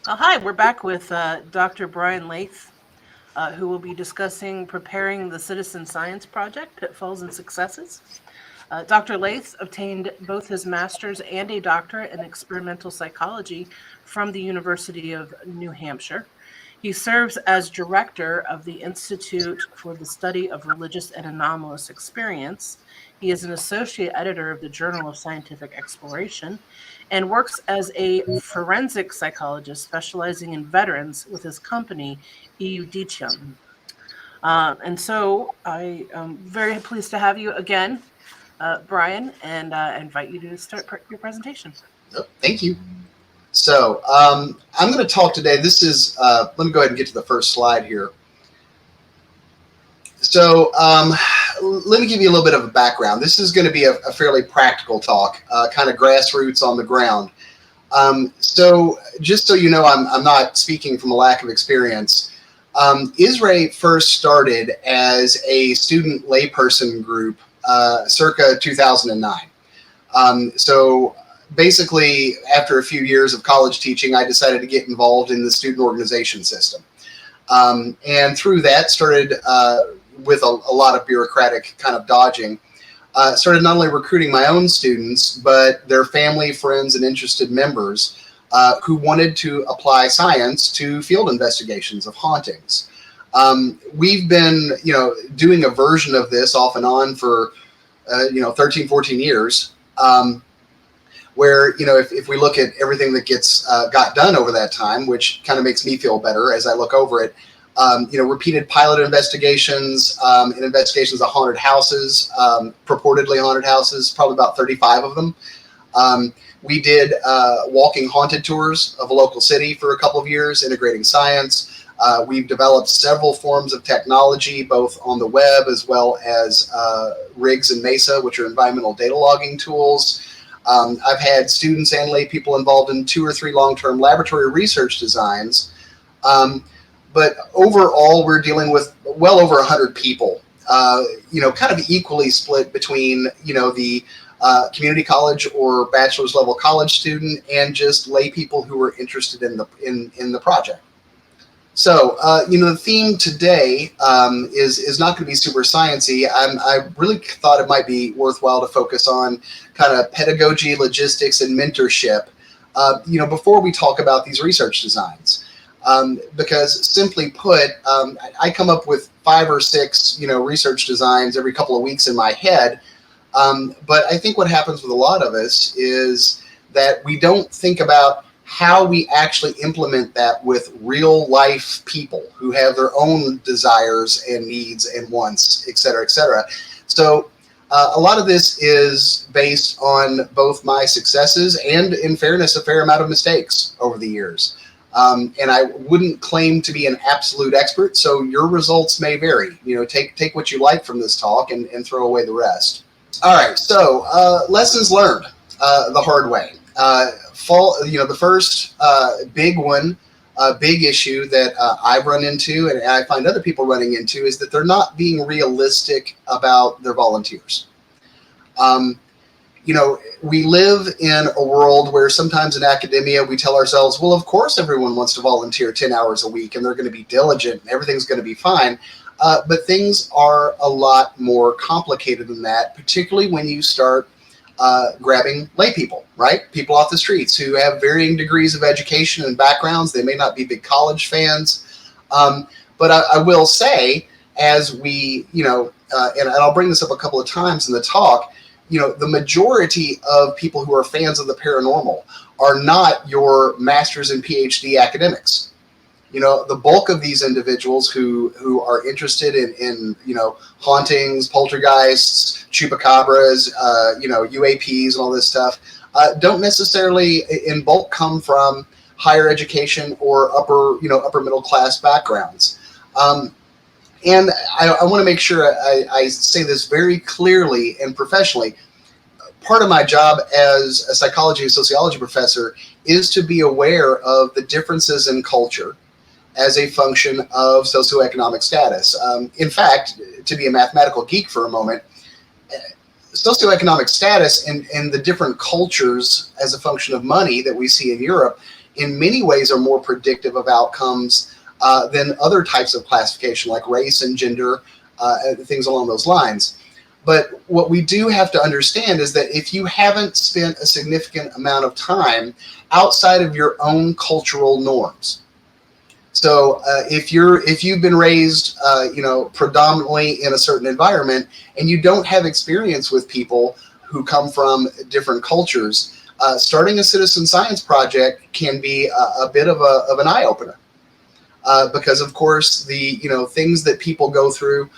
Hi, we're back with Dr. Brian Lath, who will be discussing preparing the Citizen Science Project, Pitfalls and Successes. Dr. Lath obtained both his master's and a doctorate in experimental psychology from the University of New Hampshire. He serves as director of the Institute for the Study of Religious and Anomalous Experience. He is an associate editor of the Journal of Scientific Exploration and works as a forensic psychologist specializing in veterans with his company, EUDICIUM. And so I am very pleased to have you again, Brian, and invite you to start your presentation. Oh, thank you. So I'm going to talk today. This is, let me go ahead and get to the first slide here. So let me give you a little bit of a background. This is going to be a fairly practical talk, kind of grassroots on the ground. So just so you know, I'm not speaking from a lack of experience. ISRAE first started as a student layperson group circa 2009. So basically, after a few years of college teaching, I decided to get involved in the student organization system. And through that, started with a lot of bureaucratic kind of dodging, started not only recruiting my own students, but their family, friends, and interested members who wanted to apply science to field investigations of hauntings. We've been, doing a version of this off and on for, 13, 14 years. Where, if we look at everything that got done over that time, which kind of makes me feel better as I look over it, repeated pilot investigations and investigations of haunted houses, purportedly haunted houses, probably about 35 of them. We did walking haunted tours of a local city for a couple of years, integrating science. We've developed several forms of technology, both on the web as well as RIGS and Mesa, which are environmental data logging tools. I've had students and lay people involved in 2 or 3 long-term laboratory research designs. But overall, we're dealing with well over 100 people, kind of equally split between, the community college or bachelor's level college student and just lay people who are interested in the project. So, the theme today is not going to be super sciencey. I really thought it might be worthwhile to focus on kind of pedagogy, logistics, and mentorship, before we talk about these research designs. Because simply put, I come up with 5 or 6, research designs every couple of weeks in my head. But I think what happens with a lot of us is that we don't think about how we actually implement that with real life people who have their own desires and needs and wants, et cetera, et cetera. So a lot of this is based on both my successes and, in fairness, a fair amount of mistakes over the years. And I wouldn't claim to be an absolute expert, so your results may vary. Take what you like from this talk and throw away the rest. All right, so lessons learned the hard way. The first big one, big issue that I've run into and I find other people running into is that they're not being realistic about their volunteers. We live in a world where sometimes in academia we tell ourselves, well, of course everyone wants to volunteer 10 hours a week and they're going to be diligent and everything's going to be fine. But things are a lot more complicated than that, particularly when you start grabbing lay people, right? People off the streets who have varying degrees of education and backgrounds. They may not be big college fans. But I will say, as we, and I'll bring this up a couple of times in the talk, the majority of people who are fans of the paranormal are not your master's and PhD academics. The bulk of these individuals who are interested in hauntings, poltergeists, chupacabras, UAPs and all this stuff, don't necessarily in bulk come from higher education or upper middle class backgrounds. And I want to make sure I say this very clearly and professionally. Part of my job as a psychology and sociology professor is to be aware of the differences in culture as a function of socioeconomic status. In fact, to be a mathematical geek for a moment, socioeconomic status and the different cultures as a function of money that we see in Europe in many ways are more predictive of outcomes than other types of classification like race and gender, things along those lines. But what we do have to understand is that if you haven't spent a significant amount of time outside of your own cultural norms, so if you've been raised, predominantly in a certain environment, and you don't have experience with people who come from different cultures, starting a citizen science project can be a bit of an eye opener, because of course the things that people go through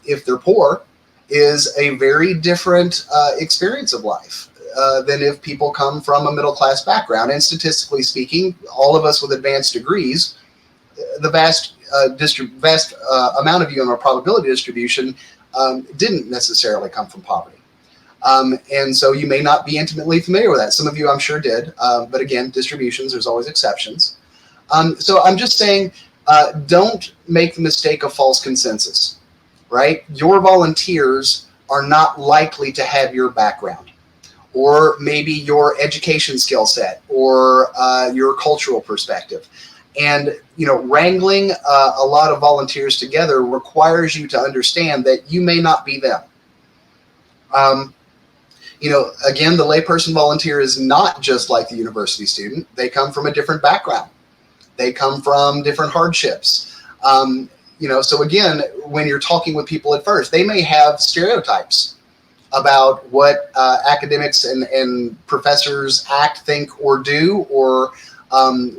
if they're poor is a very different experience of life than if people come from a middle class background. And statistically speaking, all of us with advanced degrees, the vast amount of you in our probability distribution didn't necessarily come from poverty. And so you may not be intimately familiar with that. Some of you I'm sure did, but again, distributions, there's always exceptions. So I'm just saying, don't make the mistake of false consensus, right? Your volunteers are not likely to have your background, or maybe your education skill set, or your cultural perspective. And wrangling a lot of volunteers together requires you to understand that you may not be them. Again, the layperson volunteer is not just like the university student. They come from a different background. They come from different hardships. So again, when you're talking with people at first, they may have stereotypes about what academics and professors act, think, or do, or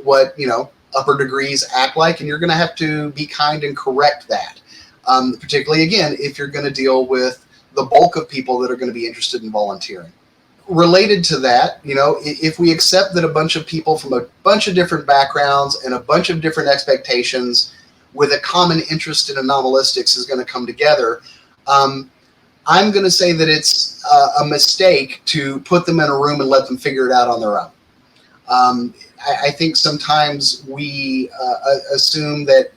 what upper degrees act like, and you're going to have to be kind and correct that. Particularly, again, if you're going to deal with the bulk of people that are going to be interested in volunteering. Related to that, if we accept that a bunch of people from a bunch of different backgrounds and a bunch of different expectations with a common interest in anomalistics is going to come together, I'm going to say that it's a mistake to put them in a room and let them figure it out on their own. I think sometimes we assume that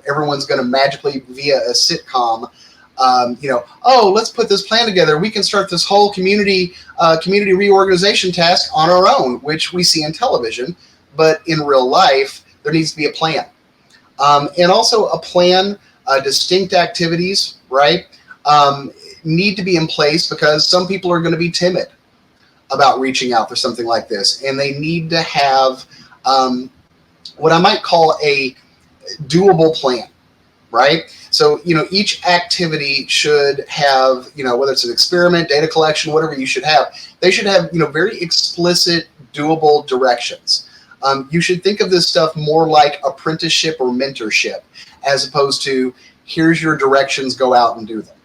everyone's going to magically, via a sitcom, let's put this plan together. We can start this whole community reorganization task on our own, which we see in television, but in real life there needs to be a plan, and also a plan. Distinct activities, right, need to be in place, because some people are going to be timid about reaching out for something like this, and they need to have what I might call a doable plan, right? So, each activity should have, whether it's an experiment, data collection, whatever you should have, they should have, very explicit, doable directions. You should think of this stuff more like apprenticeship or mentorship, as opposed to here's your directions, go out and do them.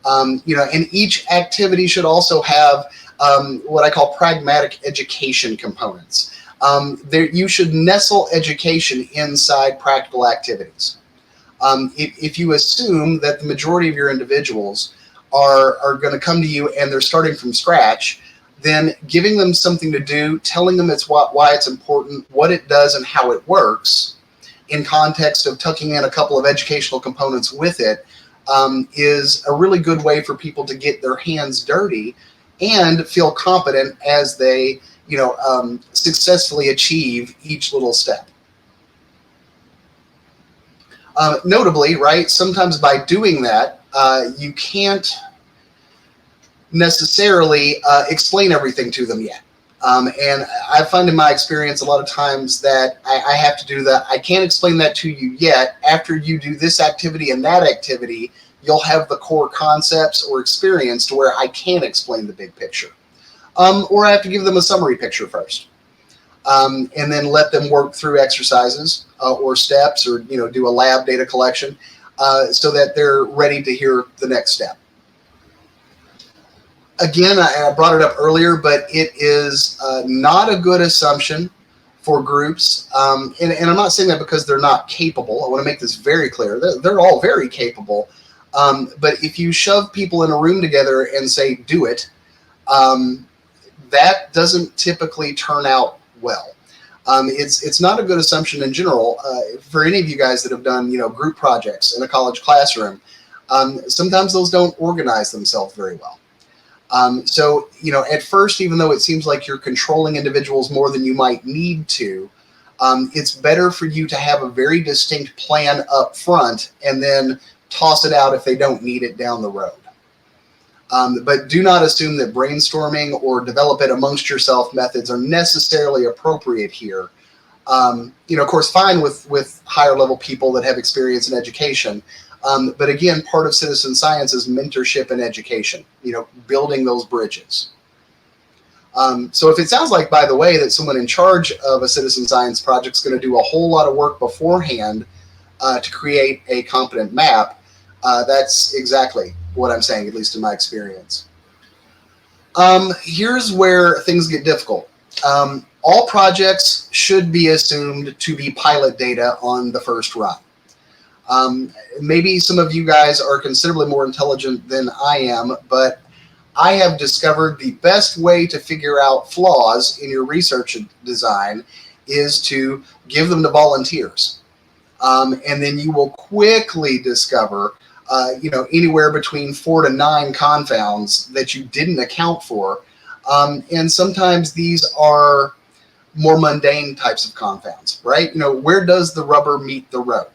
And each activity should also have what I call pragmatic education components. You should nestle education inside practical activities. If you assume that the majority of your individuals are going to come to you and they're starting from scratch, then giving them something to do, telling them why it's important, what it does, and how it works, in context of tucking in a couple of educational components with it, is a really good way for people to get their hands dirty and feel competent as they successfully achieve each little step. Notably, right, sometimes by doing that, you can't necessarily explain everything to them yet. And I find in my experience a lot of times that I have to do that. I can't explain that to you yet. After you do this activity and that activity, you'll have the core concepts or experience to where I can explain the big picture. Or I have to give them a summary picture first. And then let them work through exercises or steps, or do a lab data collection, so that they're ready to hear the next step. Again, I brought it up earlier, but it is not a good assumption for groups, and I'm not saying that because they're not capable. I want to make this very clear. They're all very capable, but if you shove people in a room together and say, do it, that doesn't typically turn out well. It's not a good assumption in general. For any of you guys that have done group projects in a college classroom, sometimes those don't organize themselves very well. So, at first, even though it seems like you're controlling individuals more than you might need to, it's better for you to have a very distinct plan up front and then toss it out if they don't need it down the road. But do not assume that brainstorming or develop it amongst yourself methods are necessarily appropriate here. Of course, fine with higher level people that have experience in education. But again, part of citizen science is mentorship and education, building those bridges. So if it sounds like, by the way, that someone in charge of a citizen science project is going to do a whole lot of work beforehand to create a competent map, that's exactly what I'm saying, at least in my experience. Here's where things get difficult. All projects should be assumed to be pilot data on the first run. Maybe some of you guys are considerably more intelligent than I am, but I have discovered the best way to figure out flaws in your research design is to give them to volunteers. And then you will quickly discover, anywhere between 4 to 9 confounds that you didn't account for. And sometimes these are more mundane types of confounds, right? Where does the rubber meet the road?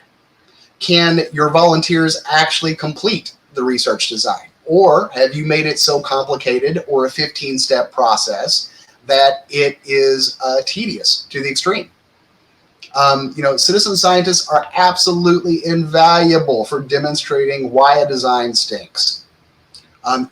Can your volunteers actually complete the research design? Or have you made it so complicated or a 15-step process that it is tedious to the extreme? Citizen scientists are absolutely invaluable for demonstrating why a design stinks.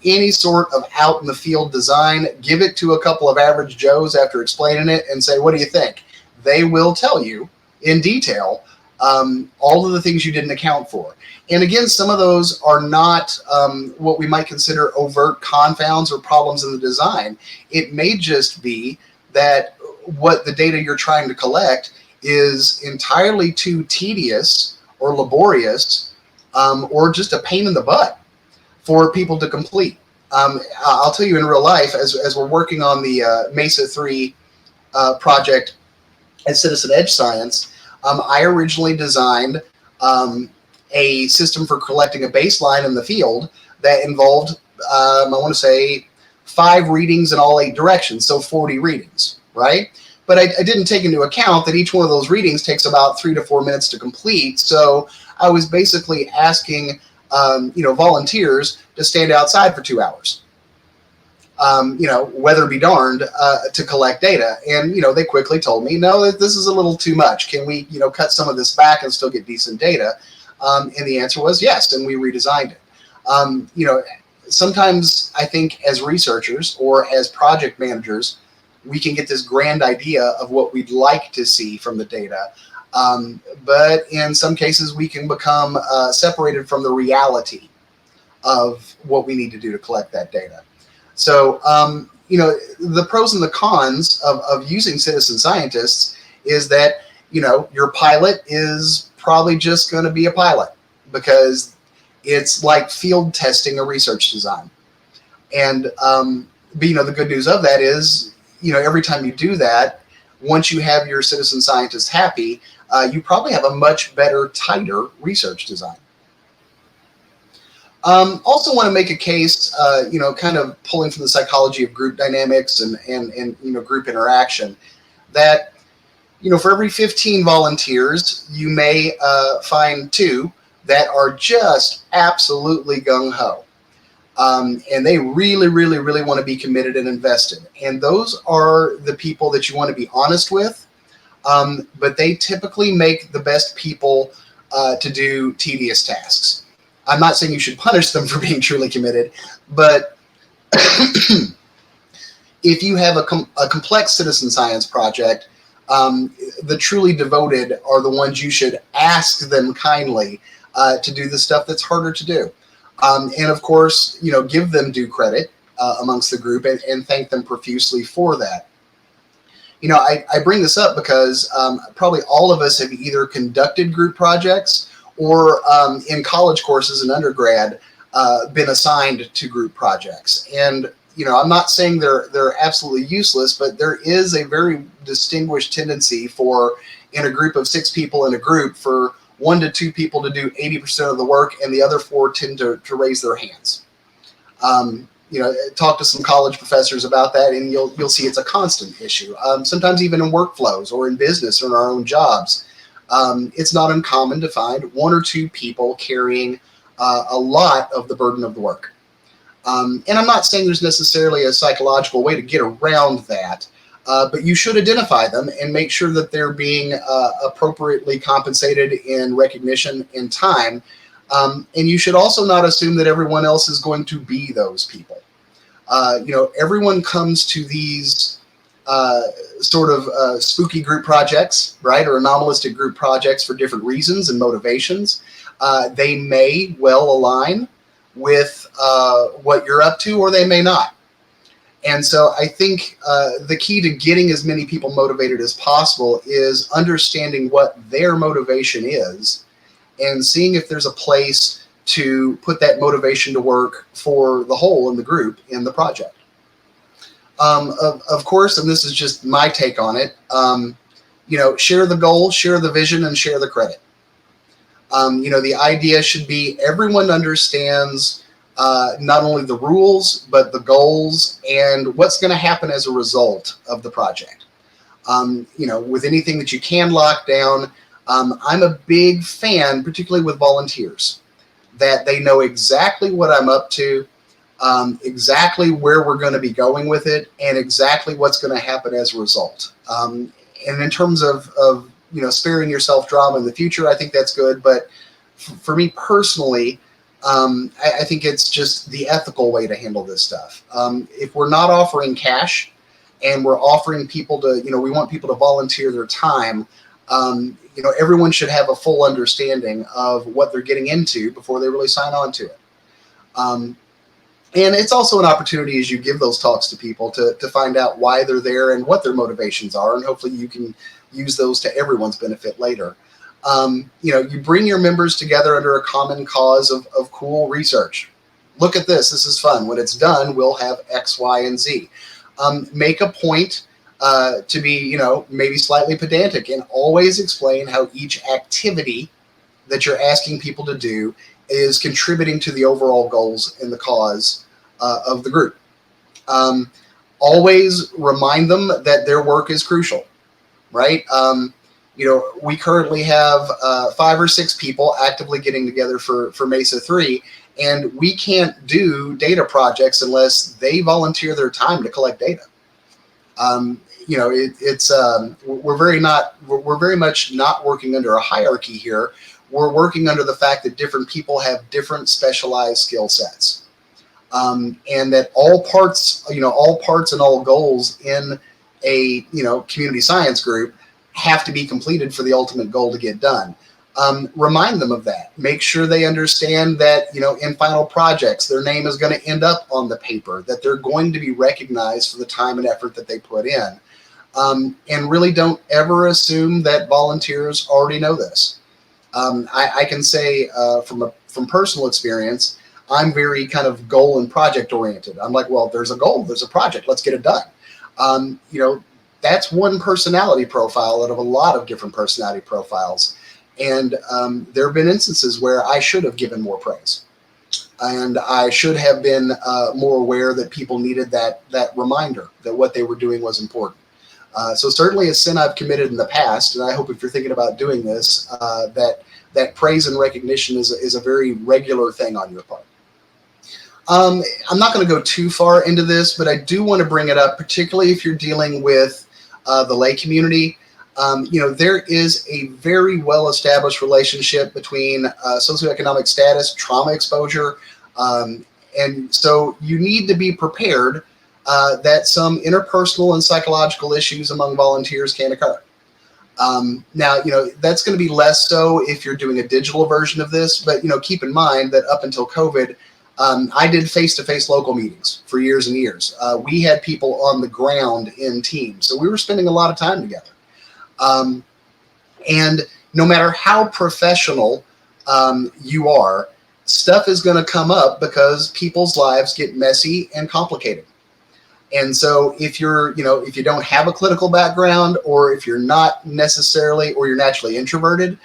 Any sort of out in the field design, give it to a couple of average Joes after explaining it and say, what do you think? They will tell you in detail all of the things you didn't account for. And again, some of those are not what we might consider overt confounds or problems in the design. It may just be that what the data you're trying to collect is entirely too tedious or laborious or just a pain in the butt for people to complete. I'll tell you in real life, as we're working on the Mesa 3 project at Citizen Edge Science, I originally designed a system for collecting a baseline in the field that involved, I want to say, 5 readings in all 8 directions, so 40 readings, right? But I didn't take into account that each one of those readings takes about 3 to 4 minutes to complete. So I was basically asking, volunteers to stand outside for 2 hours, weather be darned, to collect data. And, they quickly told me, no, this is a little too much. Can we, cut some of this back and still get decent data? And the answer was yes, and we redesigned it. Sometimes I think as researchers or as project managers, we can get this grand idea of what we'd like to see from the data. But in some cases, we can become separated from the reality of what we need to do to collect that data. So, the pros and the cons of using citizen scientists is that, your pilot is probably just going to be a pilot because it's like field testing a research design. And, the good news of that is, every time you do that, once you have your citizen scientists happy, you probably have a much better, tighter research design. Also want to make a case, kind of pulling from the psychology of group dynamics and group interaction, that, for every 15 volunteers, you may find 2 that are just absolutely gung-ho. And they really, really, really want to be committed and invested. And those are the people that you want to be honest with, but they typically make the best people to do tedious tasks. I'm not saying you should punish them for being truly committed, but if you have a complex citizen science project, the truly devoted are the ones you should ask them kindly to do the stuff that's harder to do. And of course, give them due credit amongst the group and thank them profusely for that. I bring this up because probably all of us have either conducted group projects or in college courses in undergrad been assigned to group projects. And I'm not saying they're absolutely useless, but there is a very distinguished tendency for, in a group of 6 people in a group, for 1 to 2 people to do 80% of the work, and the other 4 tend to raise their hands. talk to some college professors about that, and you'll see it's a constant issue. Sometimes even in workflows or in business or in our own jobs, it's not uncommon to find one or two people carrying a lot of the burden of the work. And I'm not saying there's necessarily a psychological way to get around that, but you should identify them and make sure that they're being appropriately compensated in recognition and time. And you should also not assume that everyone else is going to be those people. Everyone comes to these sort of spooky group projects, right, or anomalistic group projects for different reasons and motivations. They may well align with what you're up to, or they may not. And so I think the key to getting as many people motivated as possible is understanding what their motivation is and seeing if there's a place to put that motivation to work for the whole in the group in the project. Of course, and this is just my take on it, share the goal, share the vision, and share the credit. The idea should be everyone understands not only the rules, but the goals and what's going to happen as a result of the project. With anything that you can lock down, I'm a big fan, particularly with volunteers, that they know exactly what I'm up to, exactly where we're going to be going with it, and exactly what's going to happen as a result. And in terms of sparing yourself drama in the future, I think that's good. But for me personally, I think it's just the ethical way to handle this stuff. If we're not offering cash and we're offering people to, we want people to volunteer their time, everyone should have a full understanding of what they're getting into before they really sign on to it. And it's also an opportunity as you give those talks to people to find out why they're there and what their motivations are. And hopefully you can use those to everyone's benefit later. You bring your members together under a common cause of cool research. Look at this. This is fun. When it's done, we'll have X, Y, and Z. Make a point to be, maybe slightly pedantic and always explain how each activity that you're asking people to do is contributing to the overall goals and the cause of the group. Always remind them that their work is crucial, right? We currently have 5 or 6 people actively getting together for Mesa 3, and we can't do data projects unless they volunteer their time to collect data. We're very much not working under a hierarchy here. We're working under the fact that different people have different specialized skill sets, and that all parts and all goals in a community science group have to be completed for the ultimate goal to get done. Remind them of that. Make sure they understand that in final projects their name is going to end up on the paper, that they're going to be recognized for the time and effort that they put in, and really don't ever assume that volunteers already know this. I can say from personal experience, I'm very kind of goal and project oriented. I'm like, well, there's a goal, there's a project, let's get it done. That's one personality profile out of a lot of different personality profiles. And there have been instances where I should have given more praise. And I should have been more aware that people needed that reminder that what they were doing was important. So certainly a sin I've committed in the past, and I hope if you're thinking about doing this, that praise and recognition is a very regular thing on your part. I'm not going to go too far into this, but I do want to bring it up, particularly if you're dealing with the lay community. There is a very well-established relationship between socioeconomic status, trauma exposure, and so you need to be prepared that some interpersonal and psychological issues among volunteers can occur. Now, that's going to be less so if you're doing a digital version of this, but, keep in mind that up until COVID, I did face-to-face local meetings for years and years. We had people on the ground in teams, so we were spending a lot of time together. And no matter how professional you are, stuff is going to come up because people's lives get messy and complicated. And so if if you don't have a clinical background, or if you're not necessarily, or you're naturally introverted,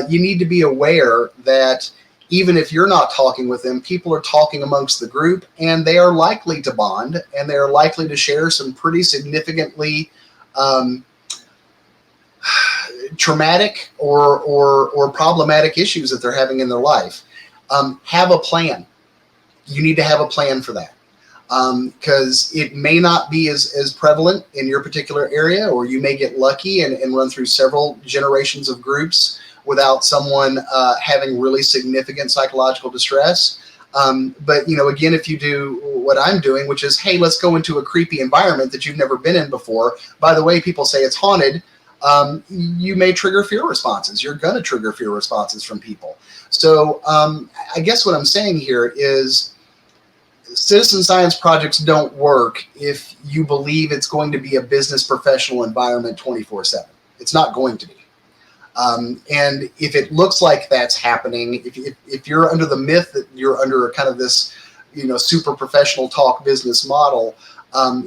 you need to be aware that even if you're not talking with them, people are talking amongst the group, and they are likely to bond, and they are likely to share some pretty significantly traumatic or problematic issues that they're having in their life. Have a plan. You need to have a plan for that, because it may not be as prevalent in your particular area, or you may get lucky and run through several generations of groups without someone having really significant psychological distress. But, again, if you do what I'm doing, which is, hey, let's go into a creepy environment that you've never been in before. By the way, people say it's haunted. You may trigger fear responses. You're going to trigger fear responses from people. So I guess what I'm saying here is citizen science projects don't work if you believe it's going to be a business professional environment 24/7. It's not going to be. And if it looks like that's happening, if you're under the myth that you're under kind of this, super professional talk business model,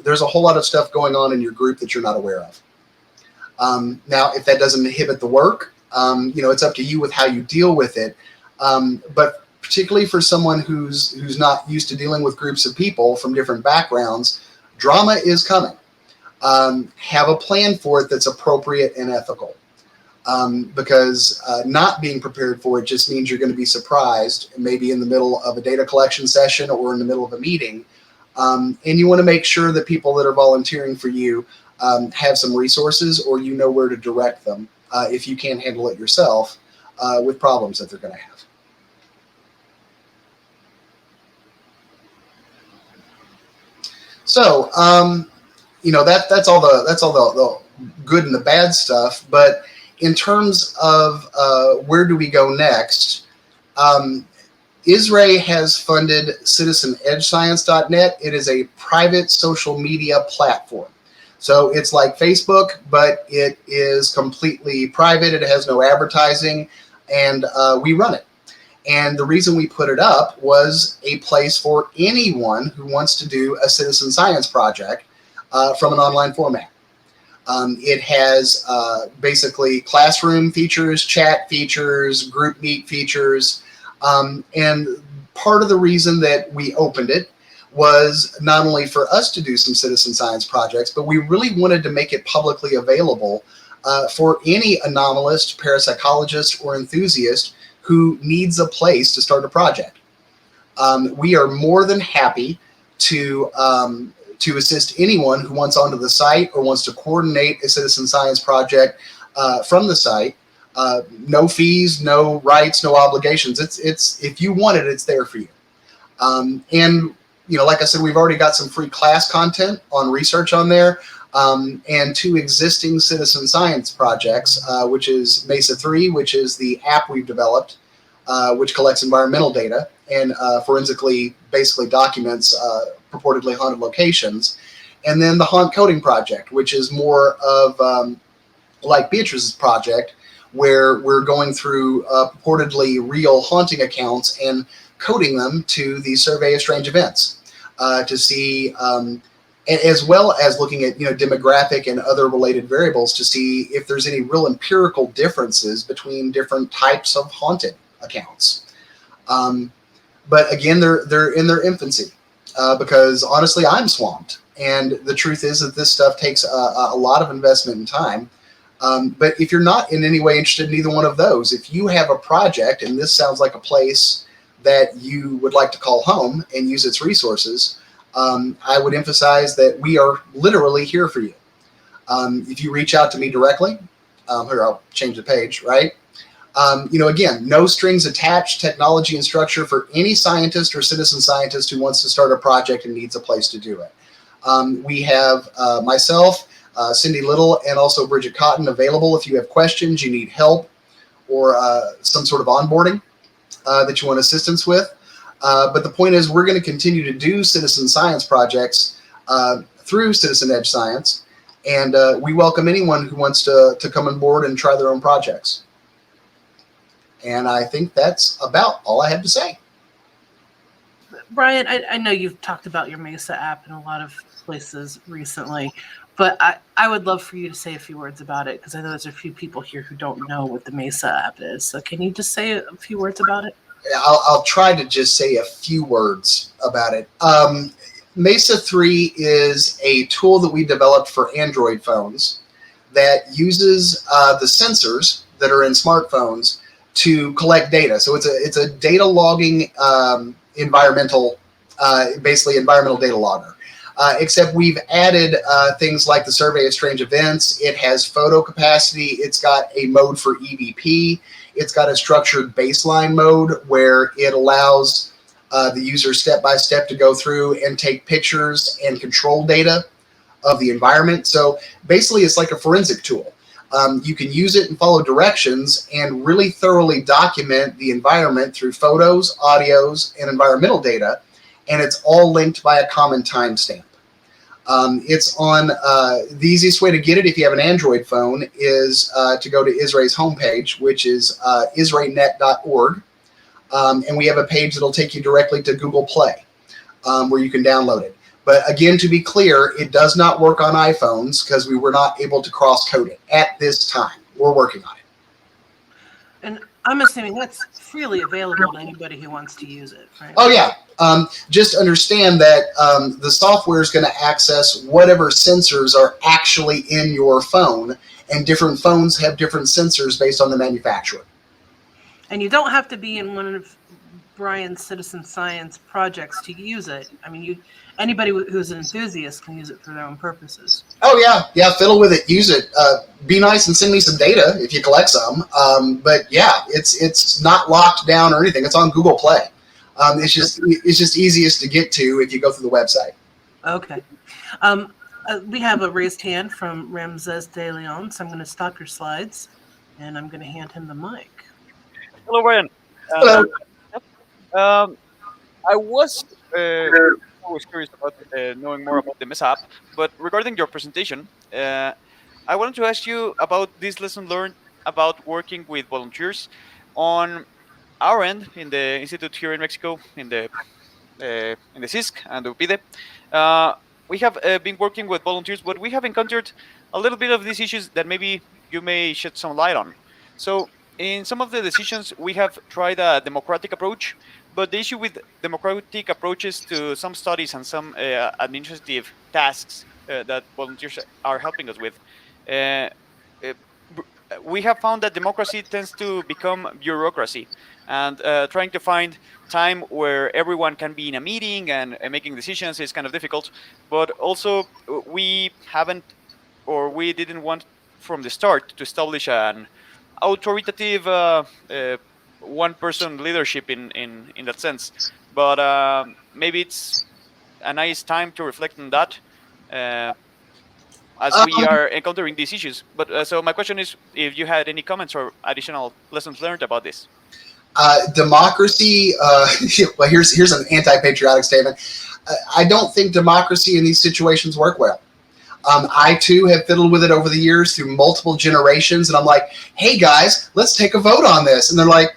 there's a whole lot of stuff going on in your group that you're not aware of. Now, if that doesn't inhibit the work, it's up to you with how you deal with it. But particularly for someone who's not used to dealing with groups of people from different backgrounds, drama is coming. Have a plan for it that's appropriate and ethical. Because not being prepared for it just means you're going to be surprised, maybe in the middle of a data collection session or in the middle of a meeting. And you want to make sure that people that are volunteering for you have some resources, or where to direct them if you can't handle it yourself with problems that they're going to have. So, that's all the good and the bad stuff. But in terms of where do we go next, ISRAE has funded citizenedgescience.net. It is a private social media platform. So it's like Facebook, but it is completely private. It has no advertising, and we run it. And the reason we put it up was a place for anyone who wants to do a citizen science project from an online format. It has basically classroom features, chat features, group meet features. And part of the reason that we opened it was not only for us to do some citizen science projects, but we really wanted to make it publicly available for any anomalist, parapsychologist, or enthusiast who needs a place to start a project. We are more than happy to assist anyone who wants onto the site or wants to coordinate a citizen science project from the site. No fees, no rights, no obligations. It's if you want it, it's there for you. And like I said, we've already got some free class content on research on there, and 2 existing citizen science projects, which is Mesa 3, which is the app we've developed, which collects environmental data and forensically basically documents purportedly haunted locations. And then the Haunt Coding Project, which is more of like Beatrice's project, where we're going through purportedly real haunting accounts and coding them to the survey of strange events to see, as well as looking at demographic and other related variables to see if there's any real empirical differences between different types of haunted accounts. But again, they're in their infancy because honestly, I'm swamped. And the truth is that this stuff takes a lot of investment and time. But if you're not in any way interested in either one of those, if you have a project and this sounds like a place that you would like to call home and use its resources, I would emphasize that we are literally here for you. If you reach out to me directly, here, I'll change the page, right? Again, no strings attached, technology and structure for any scientist or citizen scientist who wants to start a project and needs a place to do it. We have myself, Cindy Little, and also Bridget Cotton available if you have questions, you need help, or some sort of onboarding that you want assistance with. But the point is, we're going to continue to do citizen science projects through Citizen Edge Science, and we welcome anyone who wants to come on board and try their own projects. And I think that's about all I have to say. Brian, I know you've talked about your Mesa app in a lot of places recently, but I would love for you to say a few words about it, because I know there's a few people here who don't know what the Mesa app is. So can you just say a few words about it? I'll try to just say a few words about it. Mesa 3 is a tool that we developed for Android phones that uses the sensors that are in smartphones to collect data. So it's a data logging environmental data logger. Except we've added things like the survey of strange events. It has photo capacity. It's got a mode for EVP. It's got a structured baseline mode where it allows the user step by step to go through and take pictures and control data of the environment. So basically, it's like a forensic tool. You can use it and follow directions and really thoroughly document the environment through photos, audios, and environmental data. And it's all linked by a common timestamp. It's on the easiest way to get it if you have an Android phone is to go to ISRAE's homepage, which is israenet.org. And we have a page that'll take you directly to Google Play, where you can download it. But again, to be clear, it does not work on iPhones because we were not able to cross-code it at this time. We're working on it. And I'm assuming that's freely available to anybody who wants to use it, right? Oh, yeah. Just understand that the software is going to access whatever sensors are actually in your phone, and different phones have different sensors based on the manufacturer. And you don't have to be in one of Brian's citizen science projects to use it. I mean, anybody who's an enthusiast can use it for their own purposes. Oh, yeah, fiddle with it, use it. Be nice and send me some data if you collect some. But yeah, it's not locked down or anything. It's on Google Play. It's just easiest to get to if you go through the website. Okay. We have a raised hand from Ramses de Leon, so I'm going to stop your slides, and I'm going to hand him the mic. Hello, Brian. Hello. I was curious about knowing more about the Mesa App, but regarding your presentation, I wanted to ask you about this lesson learned about working with volunteers. On our end, in the institute here in Mexico, in the CISC and the UPIDE, we have been working with volunteers, but we have encountered a little bit of these issues that maybe you may shed some light on. So in some of the decisions, we have tried a democratic approach, but the issue with democratic approaches to some studies and some administrative tasks that volunteers are helping us with, we have found that democracy tends to become bureaucracy, and trying to find time where everyone can be in a meeting and making decisions is kind of difficult. But also, we haven't, or we didn't want from the start to establish an authoritative one-person leadership in that sense. But maybe it's a nice time to reflect on that as we are encountering these issues. But so my question is, if you had any comments or additional lessons learned about this. Democracy, well, here's an anti-patriotic statement. I don't think democracy in these situations work well. I too have fiddled with it over the years through multiple generations, and I'm like, hey guys, let's take a vote on this. And they're like,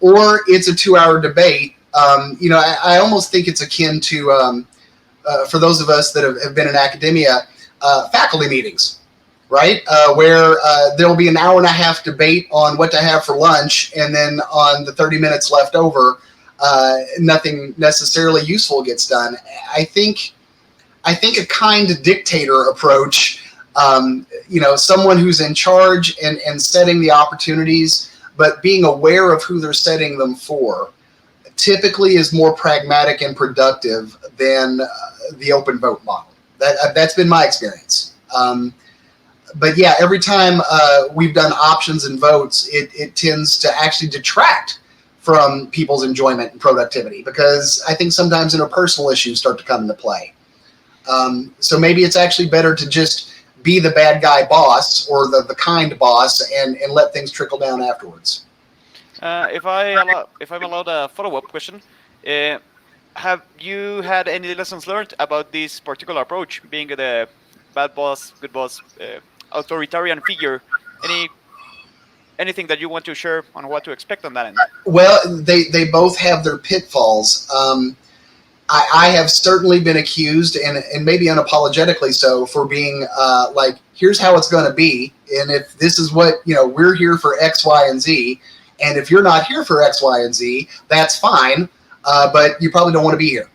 or it's a 2-hour debate. I almost think it's akin to, for those of us that have been in academia, faculty meetings, right? Where there'll be an hour and a half debate on what to have for lunch, and then on the 30 minutes left over, nothing necessarily useful gets done. I think a kind dictator approach, someone who's in charge and setting the opportunities, but being aware of who they're setting them for, typically is more pragmatic and productive than the open vote model. That's been my experience. But yeah, every time we've done options and votes, it tends to actually detract from people's enjoyment and productivity, because I think sometimes interpersonal issues start to come into play. So maybe it's actually better to just be the bad guy boss or the kind boss and let things trickle down afterwards. If I'm allowed a follow-up question, have you had any lessons learned about this particular approach, being the bad boss, good boss, authoritarian figure? Anything that you want to share on what to expect on that end? Well, they both have their pitfalls. I have certainly been accused, and maybe unapologetically so, for being like, here's how it's going to be, and if this is what, we're here for X, Y, and Z, And if you're not here for X, Y, and Z, that's fine, but you probably don't want to be here.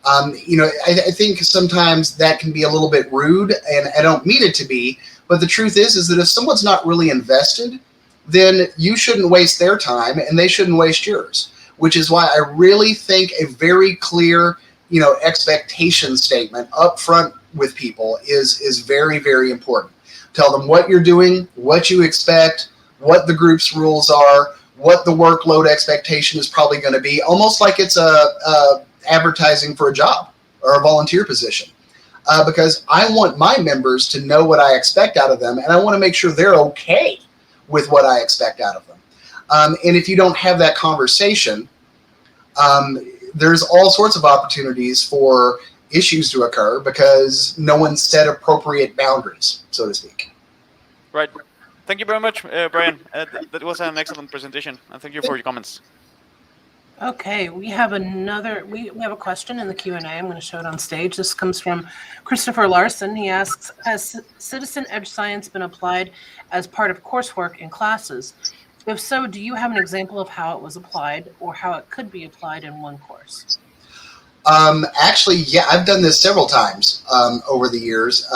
I think sometimes that can be a little bit rude, and I don't mean it to be, but the truth is that if someone's not really invested, then you shouldn't waste their time and they shouldn't waste yours, which is why I really think a very clear, expectation statement up front with people is very, very important. Tell them what you're doing, what you expect, what the group's rules are, what the workload expectation is probably going to be, almost like it's a advertising for a job or a volunteer position. Because I want my members to know what I expect out of them, and I want to make sure they're okay with what I expect out of them. And if you don't have that conversation, there's all sorts of opportunities for issues to occur because no one set appropriate boundaries, so to speak. Right. Thank you very much, Brian. That was an excellent presentation, and thank you for your comments. Okay, we have we have a question in the Q&A. I'm going to show it on stage. This comes from Christopher Larson. He asks, has citizen edge science been applied as part of coursework in classes? If so, do you have an example of how it was applied or how it could be applied in one course? Actually, yeah, I've done this several times over the years.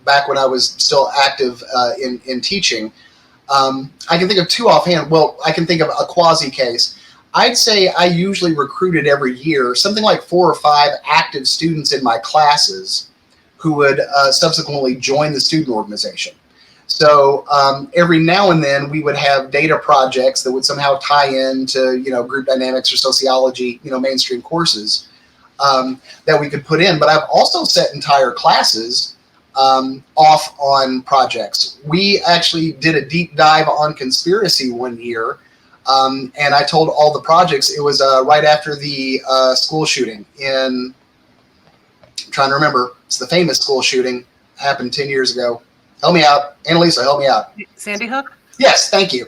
Back when I was still active in teaching, I can think of two offhand. Well, I can think of a quasi case. I'd say I usually recruited every year something like 4 or 5 active students in my classes who would subsequently join the student organization. So every now and then we would have data projects that would somehow tie into, group dynamics or sociology, mainstream courses that we could put in. But I've also set entire classes off on projects. We actually did a deep dive on conspiracy one year. And I told all the projects, it was right after the school shooting I'm trying to remember, it's the famous school shooting, happened 10 years ago. Help me out. Annalisa, help me out. Sandy Hook? Yes, thank you.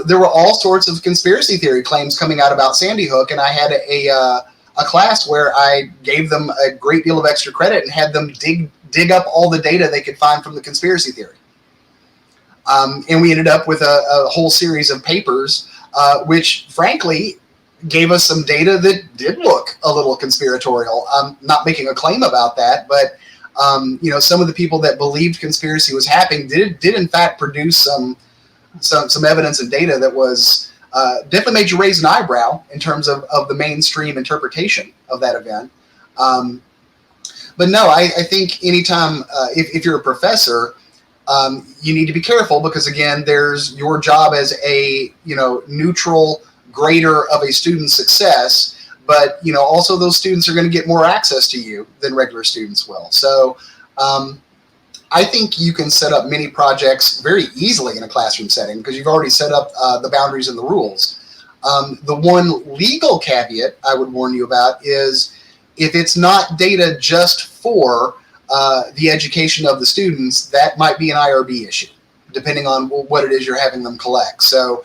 There were all sorts of conspiracy theory claims coming out about Sandy Hook, and I had a class where I gave them a great deal of extra credit and had them dig up all the data they could find from the conspiracy theory. And we ended up with a whole series of papers which frankly gave us some data that did look a little conspiratorial. I'm not making a claim about that, but some of the people that believed conspiracy was happening did in fact produce some evidence and data that was definitely made you raise an eyebrow in terms of the mainstream interpretation of that event. But no, I think anytime if you're a professor, you need to be careful because, again, there's your job as a neutral grader of a student's success, but also those students are going to get more access to you than regular students will. So I think you can set up mini projects very easily in a classroom setting because you've already set up the boundaries and the rules. The one legal caveat I would warn you about is if it's not data just for the education of the students, that might be an IRB issue, depending on what it is you're having them collect. So,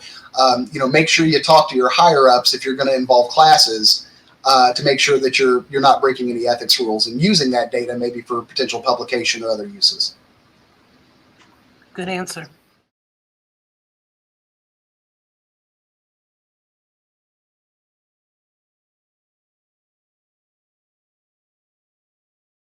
make sure you talk to your higher ups if you're going to involve classes to make sure that you're not breaking any ethics rules and using that data maybe for potential publication or other uses. Good answer.